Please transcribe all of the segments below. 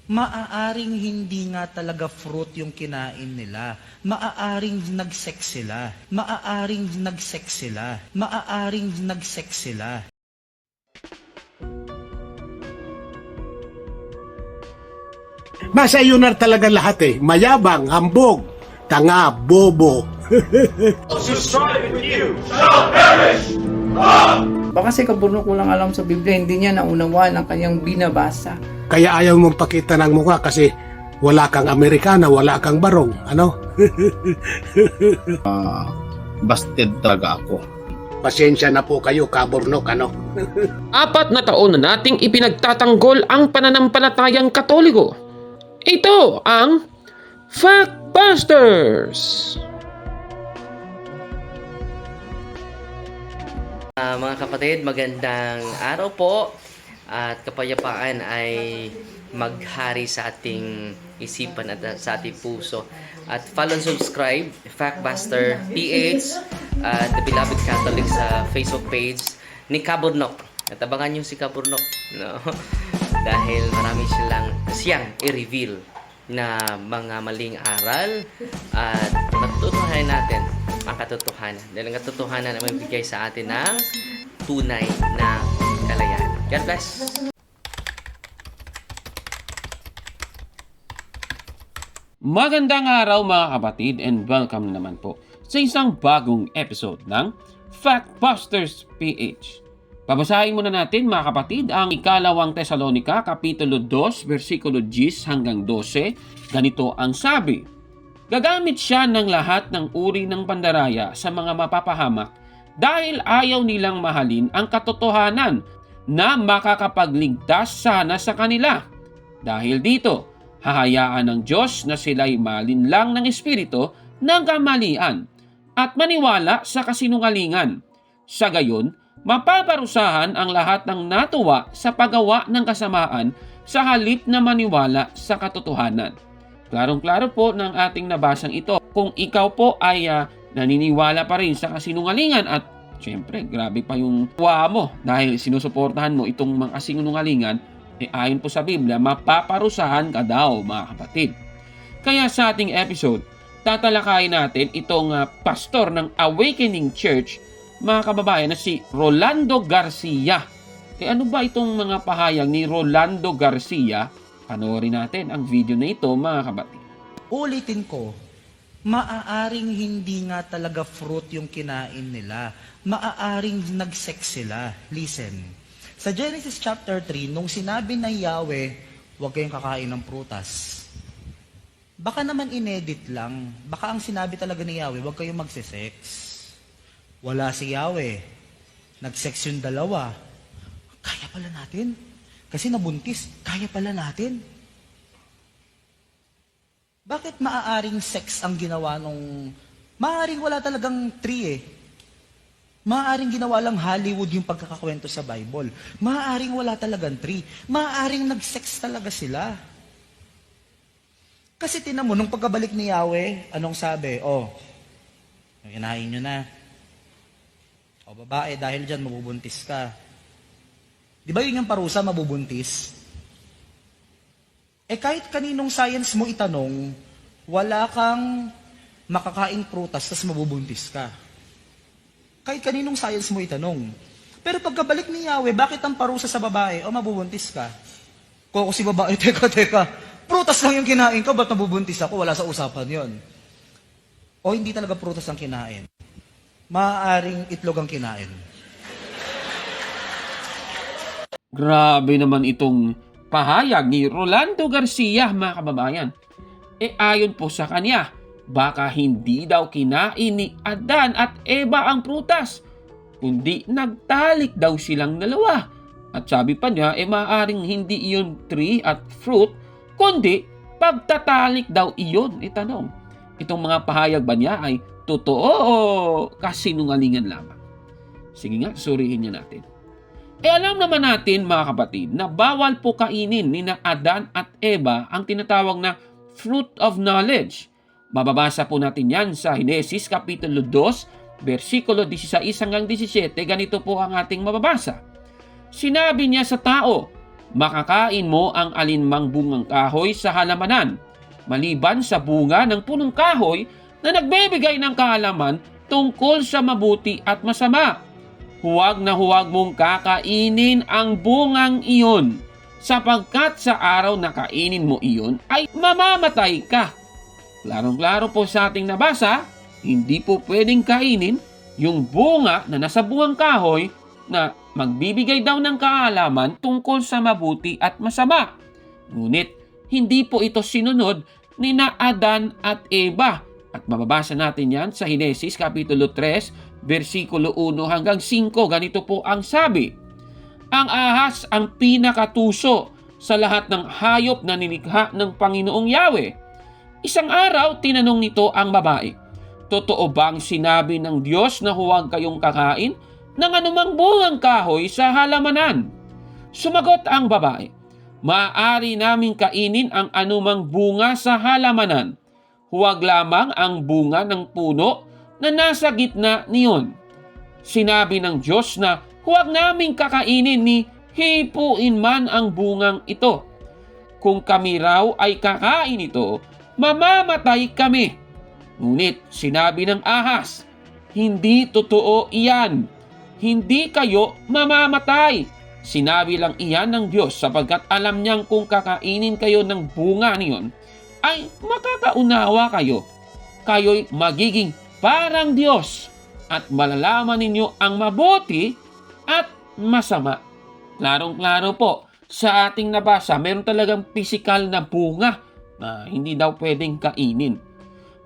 Maaaring hindi nga talaga fruit yung kinain nila. Maaaring nag-sex sila. Maaaring nag-sex sila. Maaaring nag-sex sila. Nasa iyo na talaga lahat eh. Mayabang, hambog, tanga, bobo. Baka si Kabunok walang alam sa Biblia, hindi niya naunawaan ang kanyang binabasa. Kaya ayaw mong pakita ng mukha kasi wala kang Amerikana, wala kang barong. Ano? Busted talaga ako. Pasensya na po kayo, Kaburnok, ano? 4 na taon na nating ipinagtatanggol ang pananampalatayang Katoliko. Ito ang Factbusters! Mga kapatid, magandang araw po at kapayapaan ay maghari sa ating isipan at sa ating puso. At follow and subscribe, Factbuster PH at The Beloved Catholic sa Facebook page ni Kaburnok. At abangan nyo si Kaburnok, no? Dahil marami siyang i-reveal na mga maling aral at matutuhanan natin ang katotohanan. Dahil ang katotohanan ay magbigay sa atin ng tunay na kalayaan. God bless! Magandang araw mga kapatid and welcome naman po sa isang bagong episode ng Factbusters PH. Babasahin muna natin mga kapatid ang ikalawang Tesalonica, Kapitulo 2, versikulo 10 hanggang 12. Ganito ang sabi: Gagamit siya ng lahat ng uri ng pandaraya sa mga mapapahamak dahil ayaw nilang mahalin ang katotohanan na makakapagligtas sana sa kanila. Dahil dito, hahayaan ng Diyos na sila'y malinlang ng espiritu ng kamalian at maniwala sa kasinungalingan. Sa gayon, mapaparusahan ang lahat ng natuwa sa paggawa ng kasamaan sa halip na maniwala sa katotohanan. Klarong-klaro po ng ating nabasang ito. Kung ikaw po ay naniniwala pa rin sa kasinungalingan at syempre, grabe pa yung tuwa mo dahil sinusuportahan mo itong mga kasinungalingan, ayon po sa Biblia, mapaparusahan ka daw mga kapatid. Kaya sa ating episode, tatalakayin natin itong pastor ng Awakening Church, mga kababayan, na si Rolando Garcia. Ano ba itong mga pahayag ni Rolando Garcia? Panoorin natin ang video na ito mga kapatid. Ulitin ko, maaaring hindi nga talaga fruit yung kinain nila. Maaaring nag-sex sila. Listen. Sa Genesis chapter 3, nung sinabi na Yahweh, huwag kayong kakain ng prutas. Baka naman inedit lang. Baka ang sinabi talaga ni Yahweh, huwag kayong magsisex. Wala si Yahweh. Nag-sex yung dalawa. Kaya pala natin. Kasi nabuntis, kaya pala natin. Bakit maaaring sex ang ginawa nung... Maaaring wala talagang tree eh. Maaaring ginawa lang Hollywood yung pagkakakwento sa Bible. Maaaring wala talagang tree. Maaaring nag-sex talaga sila. Kasi tinan mo, nung pagkabalik ni Yahweh, anong sabi? Kinain nyo na. Babae, dahil dyan, mabubuntis ka. Di ba yun yung parusa, mabubuntis? Kahit kaninong science mo itanong, wala kang makakaing prutas, tas mabubuntis ka. Kahit kaninong science mo itanong. Pero pagkabalik ni Yahweh, bakit ang parusa sa babae? Mabubuntis ka. Kung si babae, teka, prutas lang yung kinain ko, ba't mabubuntis ako? Wala sa usapan yon. O hindi talaga prutas ang kinain. Maaaring itlog ang kinain. Grabe naman itong pahayag ni Rolando Garcia mga kababayan. Ayon po sa kanya, baka hindi daw kinain ni Adan at Eva ang prutas, kundi nagtalik daw silang dalawa. At sabi pa niya, maaaring hindi iyon tree at fruit, kundi pagtatalik daw iyon. Itanong, itong mga pahayag ba niya ay totoo o kasinungalingan lamang? Sige nga, surihin niya natin. Alam naman natin mga kapatid na bawal po kainin ni na Adan at Eva ang tinatawag na fruit of knowledge. Mababasa po natin yan sa Genesis Kapitulo 2, versikulo 16 hanggang 17. Ganito po ang ating mababasa. Sinabi niya sa tao, makakain mo ang alinmang bungang kahoy sa halamanan, maliban sa bunga ng punong kahoy na nagbebigay ng kaalaman tungkol sa mabuti at masama. Huwag na huwag mong kakainin ang bungang iyon, sapagkat sa araw na kainin mo iyon ay mamamatay ka. Klarong-klaro po sa ating nabasa, hindi po pwedeng kainin yung bunga na nasa bungang kahoy na magbibigay daw ng kaalaman tungkol sa mabuti at masama. Ngunit, hindi po ito sinunod ni na Adan at Eva. At mababasa natin yan sa Henesis Kapitulo 3, versikulo 1 hanggang 5. Ganito po ang sabi. Ang ahas ang pinakatuso sa lahat ng hayop na nilikha ng Panginoong Yahweh. Isang araw, tinanong nito ang babae, totoo bang sinabi ng Diyos na huwag kayong kakain ng anumang bungang kahoy sa halamanan? Sumagot ang babae, maaari naming kainin ang anumang bunga sa halamanan. Huwag lamang ang bunga ng puno na nasa gitna niyon. Sinabi ng Diyos na huwag naming kakainin ni hipuin man ang bungang ito. Kung kami raw ay kakain ito, mamamatay kami. Ngunit sinabi ng ahas, hindi totoo iyan. Hindi kayo mamamatay. Sinabi lang iyan ng Diyos sapagkat alam niyang kung kakainin kayo ng bunga niyon, ay makakaunawa kayo. Kayo'y magiging parang Diyos at malalaman ninyo ang mabuti at masama. Klarong-klaro po, sa ating nabasa, meron talagang pisikal na bunga na hindi daw pwedeng kainin.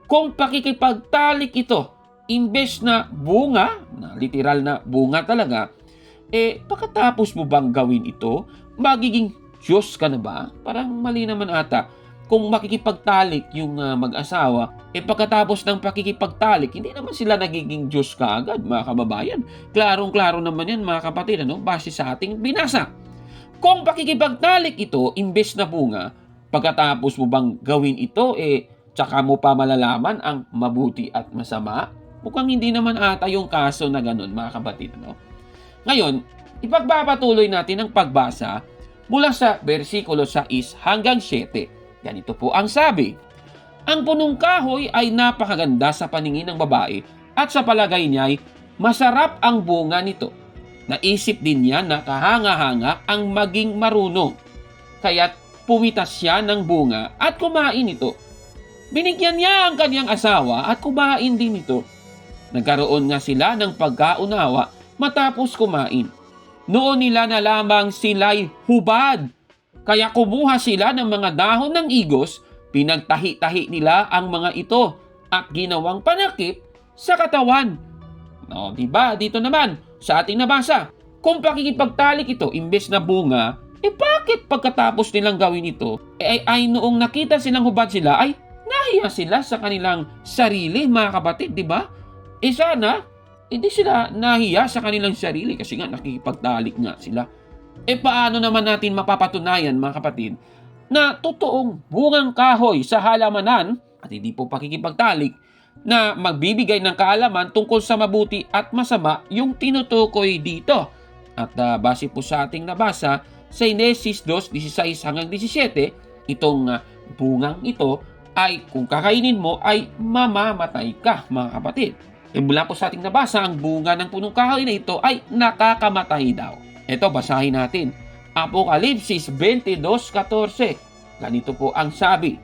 Kung pakikipagtalik ito, imbes na bunga, na literal na bunga talaga, pagkatapos mo bang gawin ito, magiging Diyos ka na ba? Parang mali naman ata. Kung makikipagtalik yung mag-asawa, pagkatapos ng pakikipagtalik, hindi naman sila nagiging Diyos kaagad, mga kababayan. Klarong-klaro naman yan, mga kapatid, base sa ating binasa. Kung pakikipagtalik ito, imbes na bunga, pagkatapos mo bang gawin ito, tsaka mo pa malalaman ang mabuti at masama? Mukhang hindi naman ata yung kaso na ganun, mga kapatid. Ngayon, ipagpapatuloy natin ang pagbasa mula sa versikulo 6 hanggang 7. Ganito po ang sabi. Ang punong kahoy ay napakaganda sa paningin ng babae at sa palagay niya ay masarap ang bunga nito. Naisip din niya na kahanga-hanga ang maging marunong. Kaya't pumitas siya ng bunga at kumain ito. Binigyan niya ang kanyang asawa at kumain din ito. Nagkaroon nga sila ng pagkaunawa matapos kumain. Noon nila na lamang sila'y hubad. Kaya kumuha sila ng mga dahon ng igos, pinagtahi-tahi nila ang mga ito at ginawang panakip sa katawan. Diba? Dito naman, sa ating nabasa, kung pakikipagtalik ito, imbes na bunga, bakit pagkatapos nilang gawin ito, ay noong nakita silang hubad sila, ay nahiya sila sa kanilang sarili, mga kapatid, diba? Sana, hindi sila nahiya sa kanilang sarili kasi nga nakikipagtalik nga sila. Paano naman natin mapapatunayan, mga kapatid, na totoong bungang kahoy sa halamanan at hindi po pakikipagtalik na magbibigay ng kaalaman tungkol sa mabuti at masama yung tinutukoy dito? At base po sa ating nabasa sa Henesis 2:16 hanggang 17, itong bungang ito ay kung kakainin mo ay mamamatay ka, mga kapatid. Mula po sa ating nabasa, ang bunga ng punong kahoy na ito ay nakakamatay daw. Ito, basahin natin. Apokalipsis 22:14. Ganito po ang sabi.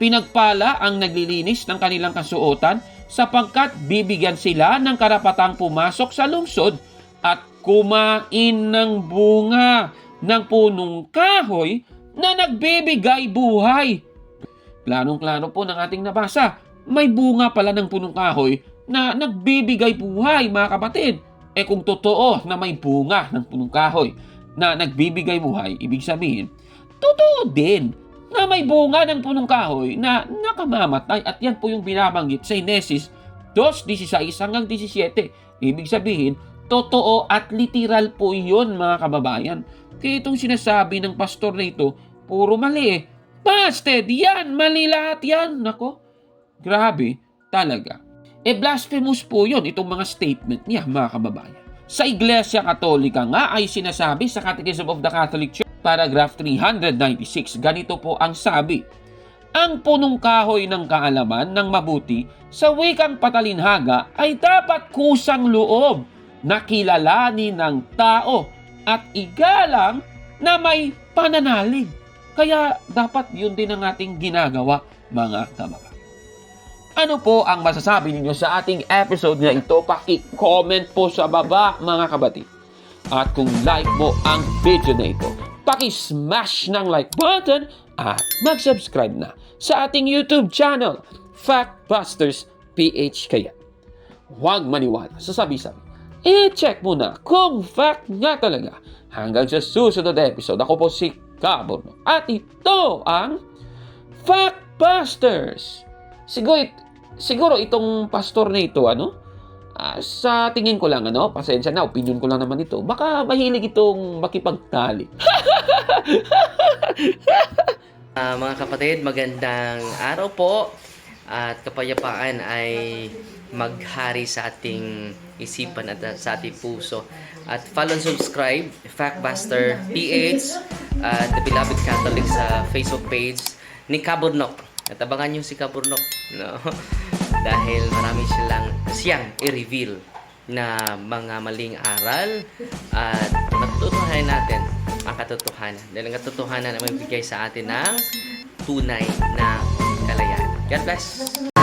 Pinagpala ang naglilinis ng kanilang kasuotan sapagkat bibigyan sila ng karapatang pumasok sa lungsod at kumain ng bunga ng punong kahoy na nagbibigay buhay. Klarong-klaro po ng ating nabasa. May bunga pala ng punong kahoy na nagbibigay buhay, mga kapatid. Kung totoo na may bunga ng punong kahoy na nagbibigay buhay, ibig sabihin, totoo din na may bunga ng punong kahoy na nakamamatay. At yan po yung binabanggit sa Henesis 2:16 hanggang 17. Ibig sabihin, totoo at literal po yun, mga kababayan. Kaya itong sinasabi ng pastor na ito, puro mali. Busted! Yan! Mali lahat yan! Nako, grabe talaga. Blasphemous po yun, itong mga statement niya, mga kababayan. Sa Iglesia Katolika nga ay sinasabi sa Catechism of the Catholic Church paragraph 396. Ganito po ang sabi. Ang punong kahoy ng kaalaman ng mabuti sa wikang patalinhaga ay dapat kusang loob na kilalanin ng tao at igalang na may pananalig. Kaya dapat yun din ang ating ginagawa, mga kababayan. Ano po ang masasabi ninyo sa ating episode na ito? Paki-comment po sa baba, mga kapatid. At kung like mo ang video na ito, paki-smash ng like button at mag-subscribe na sa ating YouTube channel, Factbusters PH. Kaya huwag maniwala sa sabi-sabi. I-check mo na kung fact nga talaga. Hanggang sa susunod na episode, ako po si Caborno. At ito ang Factbusters. Siguro itong pastor na ito, sa tingin ko lang, pasensya na, opinion ko lang naman ito. Baka mahilig itong makipagtali. Mga kapatid, magandang araw po at kapayapaan ay maghari sa ating isipan at sa ating puso. At follow and subscribe, Factbuster PH at The Beloved Catholic sa Facebook page ni Caburnok. At abangan nyo si Caburnok, no? Dahil marami siyang i-reveal na mga maling aral at matutuhanan natin ang katotohanan. Dahil ang katotohanan ay magbigay sa atin ng tunay na kalayaan. God bless!